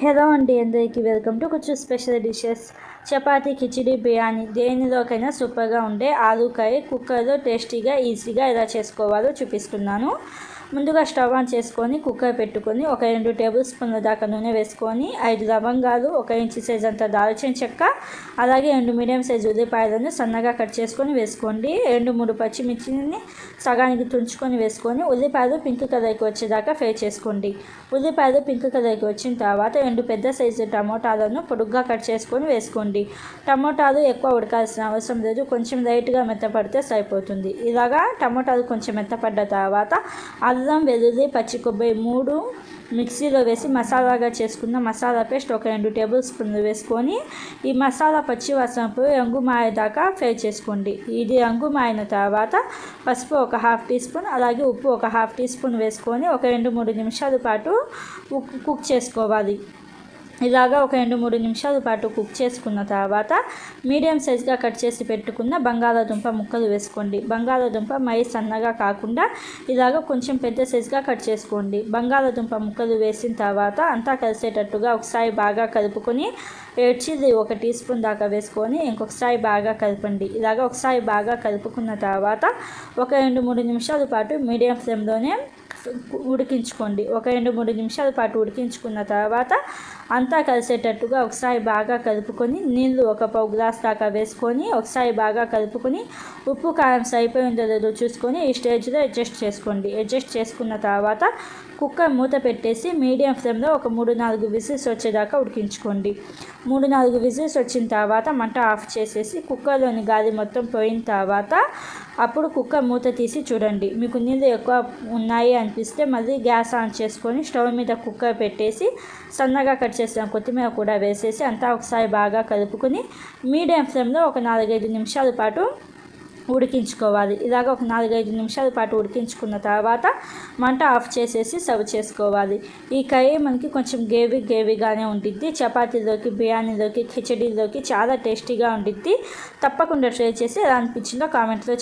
Hello అండి, అందరికీ welcome to కొంచెం స్పెషల్ డిషెస్. చపాతీ, కిచిడి, బిర్యానీ దేనిలోకైనా సూపర్గా ఉండే ఆలూ కర్రీ కుక్కర్లో టేస్టీగా ఈజీగా ఎలా చేసుకోవాలో చూపిస్తున్నాను. ముందుగా స్టవ్ ఆన్ చేసుకొని కుక్కర్ పెట్టుకొని ఒక 2 టేబుల్ స్పూన్ల దాకా నూనె వేసుకొని 5 లవంగాలు, 1 ఇంచు సైజ్ అంత దాల్చిన చెక్క, అలాగే 2 మీడియం సైజు ఉల్లిపాయలను సన్నగా కట్ చేసుకొని వేసుకోండి. 2-3 పచ్చిమిర్చిని సగానికి తుంచుకొని వేసుకొని ఉల్లిపాయలు పింక్ కలర్కి వచ్చేదాకా ఫ్రై చేసుకోండి. ఉల్లిపాయలు పింక్ కలర్కి వచ్చిన తర్వాత 2 పెద్ద సైజు టమోటాలను పొడుగ్గా కట్ చేసుకొని వేసుకోండి. టమోటాలు ఎక్కువ ఉడకాల్సిన అవసరం లేదు, కొంచెం లైట్గా మెత్తపడితే సరిపోతుంది. ఇలాగా టమోటాలు కొంచెం మెత్తపడ్డ తర్వాత అల్లం, వెల్లుల్లి, పచ్చి కొబ్బరి 3 మిక్సీలో వేసి మసాలాగా చేసుకున్న మసాలా పేస్ట్ ఒక 2 టేబుల్ స్పూన్లు వేసుకొని ఈ మసాలా పచ్చి వాసన పోయి రంగు మారేదాకా ఫ్రై చేసుకోండి. ఇది రంగు మారిన తర్వాత పసుపు ఒక 1/2 టీ స్పూన్, అలాగే ఉప్పు ఒక 1/2 టీ స్పూన్ వేసుకొని ఒక 2-3 నిమిషాల పాటు కుక్ చేసుకోవాలి. ఇలాగా ఒక 2-3 నిమిషాల పాటు కుక్ చేసుకున్న తర్వాత మీడియం సైజ్గా కట్ చేసి పెట్టుకున్న బంగాళాదుంప ముక్కలు వేసుకోండి. బంగాళాదుంప మరీ సన్నగా కాకుండా ఇలాగ కొంచెం పెద్ద సైజ్గా కట్ చేసుకోండి. బంగాళాదుంప ముక్కలు వేసిన తర్వాత అంతా కలిసేటట్టుగా ఒకసారి బాగా కలుపుకొని రెడ్ చిల్లీ 1 టీ స్పూన్ దాకా వేసుకొని ఇంకొకసారి బాగా కలపండి. ఇలాగ ఒకసారి బాగా కలుపుకున్న తర్వాత ఒక 2-3 నిమిషాల పాటు మీడియం ఫ్లేమ్లోనే ఉడికించుకోండి. ఒక 2-3 నిమిషాల పాటు ఉడికించుకున్న తర్వాత అంతా కలిసేటట్టుగా ఒకసారి బాగా కలుపుకొని నీళ్ళు ఒక పావు గ్లాస్ దాకా వేసుకొని ఒకసారి బాగా కలుపుకొని ఉప్పు కారం సరిపోయిందో లేదో చూసుకొని ఈ స్టేజ్లో అడ్జస్ట్ చేసుకోండి. అడ్జస్ట్ చేసుకున్న తర్వాత కుక్కర్ మూత పెట్టేసి మీడియం ఫ్లేమ్లో ఒక 3-4 విజిల్స్ వచ్చేదాకా ఉడికించుకోండి. 3-4 విజిల్స్ వచ్చిన తర్వాత మంట ఆఫ్ చేసేసి కుక్కర్లోని గాలి మొత్తం పోయిన తర్వాత అప్పుడు కుక్కర్ మూత తీసి చూడండి. మీకు నీళ్ళు ఎక్కువ ఉన్నాయి అనిపిస్తే మళ్ళీ గ్యాస్ ఆన్ చేసుకొని స్టవ్ మీద కుక్కర్ పెట్టేసి సన్నగా కట్ చేసిన కొత్తిమీర కూడా వేసేసి అంతా ఒకసారి బాగా కలుపుకొని మీడియం ఫ్లేమ్లో ఒక 4-5 నిమిషాల పాటు ఉడికించుకోవాలి. ఇలాగ ఒక 4-5 నిమిషాల పాటు ఉడికించుకున్న తర్వాత మంట ఆఫ్ చేసేసి సర్వ్ చేసుకోవాలి. ఈ కర్రీ మనకి కొంచెం గ్రేవీగానే ఉంటుంది. చపాతీలోకి, బిర్యానీలోకి, కిచడీలోకి చాలా టేస్టీగా ఉంటుంది. తప్పకుండా ట్రై చేసి ఎలా అనిపించిందో కామెంట్లో